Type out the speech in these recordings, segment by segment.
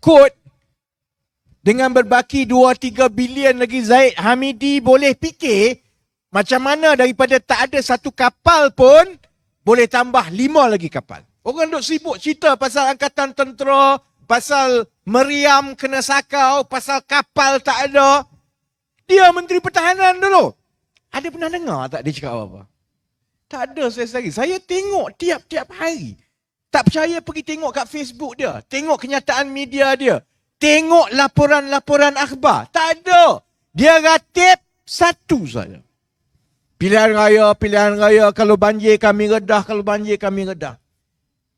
kod dengan berbaki 2-3 bilion lagi, Zahid Hamidi boleh fikir macam mana daripada tak ada satu kapal pun boleh tambah 5 lagi kapal. Orang duk sibuk cerita pasal angkatan tentera, pasal meriam kena sakau, pasal kapal tak ada. Dia Menteri Pertahanan dulu. Ada pernah dengar tak dia cakap apa-apa? Tak ada sekali. Saya tengok tiap-tiap hari. Tak percaya pergi tengok kat Facebook dia. Tengok kenyataan media dia. Tengok laporan-laporan akhbar. Tak ada. Dia ratip satu saja. Pilihan raya. Kalau banjir kami redah, kalau banjir kami redah.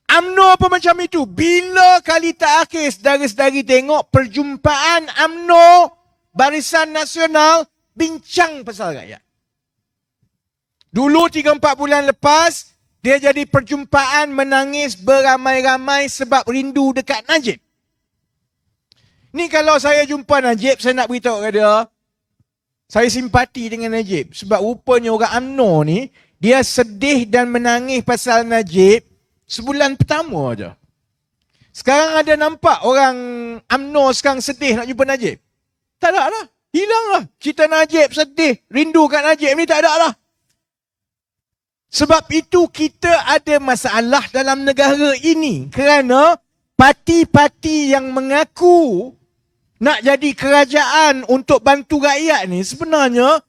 UMNO pun macam itu. Bila kali terakhir saudara-saudari tengok perjumpaan UMNO, Barisan Nasional, bincang pasal rakyat. Dulu 3-4 bulan lepas, dia jadi perjumpaan menangis beramai-ramai sebab rindu dekat Najib. Ni kalau saya jumpa Najib, saya nak beritahu kepada dia, saya simpati dengan Najib. Sebab rupanya orang UMNO ni, dia sedih dan menangis pasal Najib sebulan pertama je. Sekarang ada nampak orang UMNO sekarang sedih nak jumpa Najib? Tak ada lah. Hilang lah. Cerita Najib sedih, rindu kat Najib ni tak ada lah. Sebab itu kita ada masalah dalam negara ini. Kerana parti-parti yang mengaku nak jadi kerajaan untuk bantu rakyat ni, sebenarnya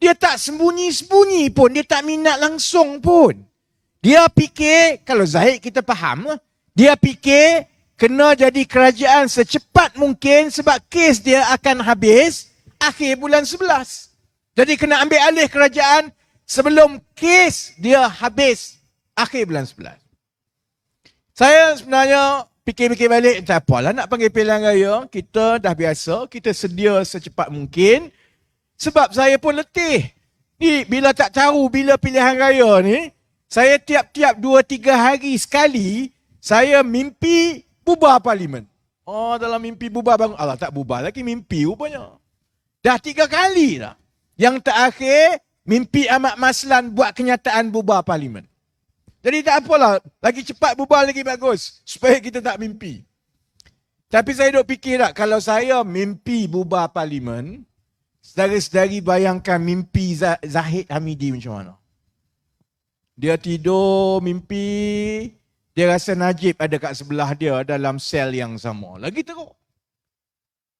dia tak sembunyi-sembunyi pun. Dia tak minat langsung pun. Dia fikir, kalau Zahid kita faham lah. Dia fikir kena jadi kerajaan secepat mungkin sebab kes dia akan habis akhir bulan 11. Jadi kena ambil alih kerajaan sebelum kes dia habis akhir bulan 11. Saya sebenarnya fikir-fikir balik, tak apalah nak panggil pilihan raya. Kita dah biasa, kita sedia secepat mungkin. Sebab saya pun letih. Ni bila tak tahu bila pilihan raya ni, saya tiap-tiap 2-3 hari sekali, saya mimpi bubar parlimen. Oh, dalam mimpi bubar bangun. Allah, tak bubar lagi, mimpi rupanya. Dah 3 kali dah. Yang terakhir, mimpi Ahmad Maslan buat kenyataan bubar parlimen. Jadi tak apalah, lagi cepat bubar lagi bagus. Supaya kita tak mimpi. Tapi saya duk fikir tak, kalau saya mimpi bubar parlimen, saudara-saudari bayangkan mimpi Zahid Hamidi macam mana. Dia tidur, mimpi, dia rasa Najib ada kat sebelah dia dalam sel yang sama. Lagi teruk.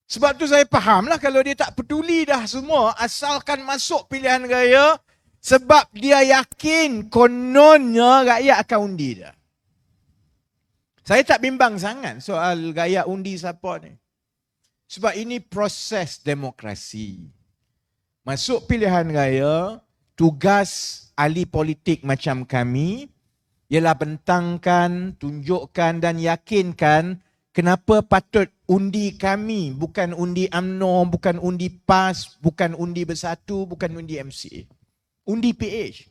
Sebab tu saya fahamlah kalau dia tak peduli dah semua, asalkan masuk pilihan raya, sebab dia yakin kononnya rakyat akan undi dia. Saya tak bimbang sangat soal rakyat undi siapa ni. Sebab ini proses demokrasi. Masuk pilihan raya, tugas ahli politik macam kami ialah bentangkan, tunjukkan dan yakinkan kenapa patut undi kami, bukan undi UMNO, bukan undi PAS, bukan undi Bersatu, bukan undi MCA. Undi PH.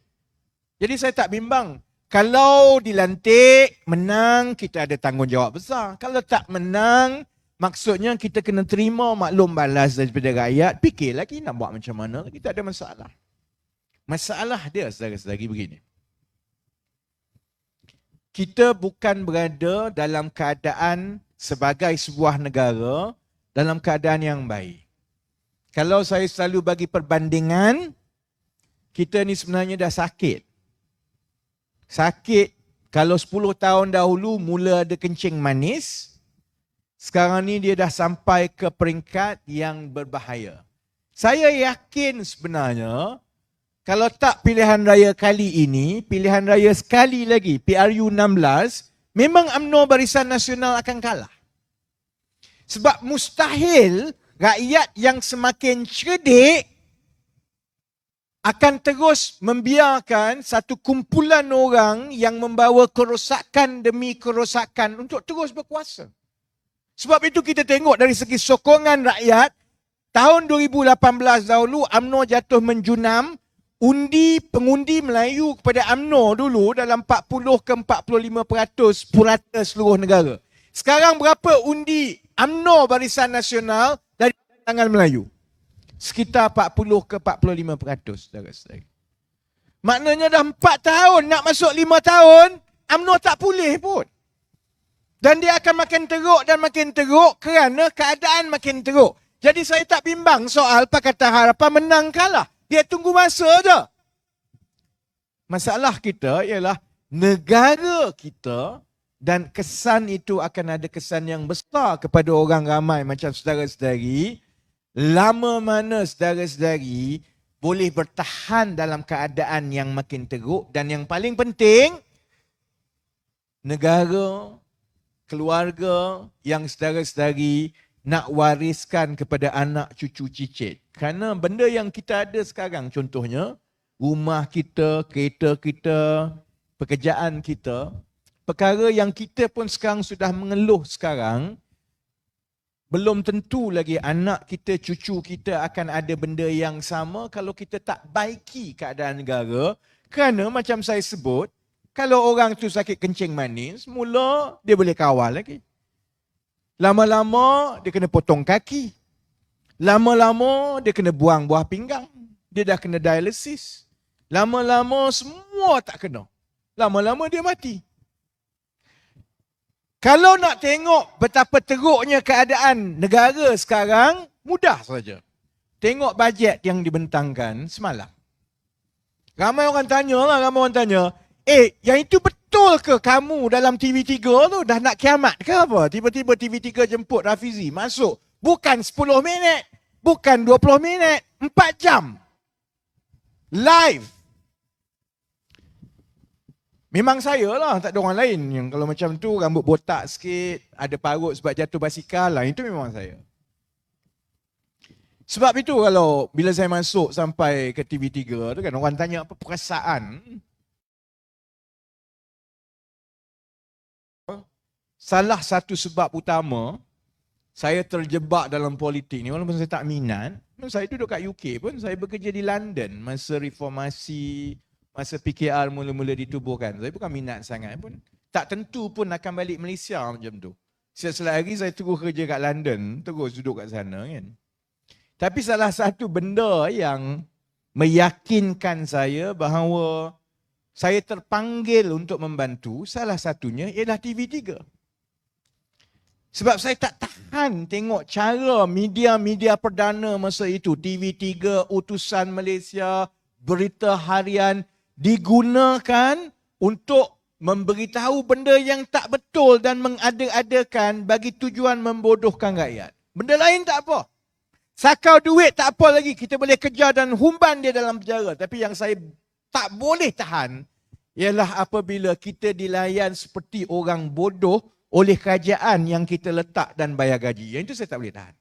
Jadi saya tak bimbang. Kalau dilantik, menang, kita ada tanggungjawab besar. Kalau tak menang, maksudnya kita kena terima maklum balas daripada rakyat. Fikir lagi nak buat macam mana, kita ada masalah. Masalah dia saudara-saudari begini. Kita bukan berada dalam keadaan sebagai sebuah negara dalam keadaan yang baik. Kalau saya selalu bagi perbandingan, kita ni sebenarnya dah sakit. Sakit kalau 10 tahun dahulu mula ada kencing manis, sekarang ni dia dah sampai ke peringkat yang berbahaya. Saya yakin sebenarnya, kalau tak pilihan raya kali ini, pilihan raya sekali lagi, PRU 16, memang UMNO Barisan Nasional akan kalah. Sebab mustahil rakyat yang semakin cerdik akan terus membiarkan satu kumpulan orang yang membawa kerosakan demi kerosakan untuk terus berkuasa. Sebab itu kita tengok dari segi sokongan rakyat, tahun 2018 dahulu UMNO jatuh menjunam, pengundi Melayu kepada UMNO dulu dalam 40 ke 45% purata seluruh negara. Sekarang berapa undi UMNO Barisan Nasional dari tangan Melayu? Sekitar 40 ke 45%, saudara-saudari. Maknanya dah 4 tahun, nak masuk 5 tahun, UMNO tak pulih pun. Dan dia akan makin teruk kerana keadaan makin teruk. Jadi saya tak bimbang soal Pakatan Harapan menang kalah. Dia tunggu masa je. Masalah kita ialah negara kita dan kesan itu akan ada kesan yang besar kepada orang ramai macam saudara-saudari. Lama mana saudara-saudari boleh bertahan dalam keadaan yang makin teruk dan yang paling penting, negara, keluarga yang saudara-saudari nak wariskan kepada anak cucu cicit. Kerana benda yang kita ada sekarang contohnya, rumah kita, kereta kita, pekerjaan kita, perkara yang kita pun sekarang sudah mengeluh sekarang, belum tentu lagi anak kita, cucu kita akan ada benda yang sama kalau kita tak baiki keadaan negara. Kerana macam saya sebut, kalau orang tu sakit kencing manis, mula dia boleh kawal lagi. Lama-lama dia kena potong kaki. Lama-lama dia kena buang buah pinggang. Dia dah kena dialisis. Lama-lama semua tak kena. Lama-lama dia mati. Kalau nak tengok betapa teruknya keadaan negara sekarang, mudah saja. Tengok bajet yang dibentangkan semalam. Ramai orang tanya, yang itu betul ke kamu dalam TV3 tu dah nak kiamat ke apa? Tiba-tiba TV3 jemput Rafizi masuk. Bukan 10 minit, bukan 20 minit, 4 jam. Live. Memang saya lah, tak ada orang lain yang kalau macam tu rambut botak sikit, ada parut sebab jatuh basikal lah, itu memang saya. Sebab itu kalau bila saya masuk sampai ke TV3 tu kan orang tanya apa perasaan. Salah satu sebab utama saya terjebak dalam politik ni walaupun saya tak minat. Saya duduk kat UK pun, saya bekerja di London masa reformasi, masa PKR mula-mula ditubuhkan. Saya bukan minat sangat pun. Tak tentu pun akan balik Malaysia macam tu. Setiap hari saya terus kerja kat London, terus duduk kat sana kan. Tapi salah satu benda yang meyakinkan saya bahawa saya terpanggil untuk membantu, salah satunya ialah TV3. Sebab saya tak tahan tengok cara media-media perdana masa itu, TV3, Utusan Malaysia, Berita Harian, digunakan untuk memberitahu benda yang tak betul dan mengada-adakan bagi tujuan membodohkan rakyat. Benda lain tak apa. Sakau duit tak apa lagi, kita boleh kejar dan humban dia dalam penjara. Tapi yang saya tak boleh tahan ialah apabila kita dilayan seperti orang bodoh oleh kerajaan yang kita letak dan bayar gaji. Yang itu saya tak boleh tahan.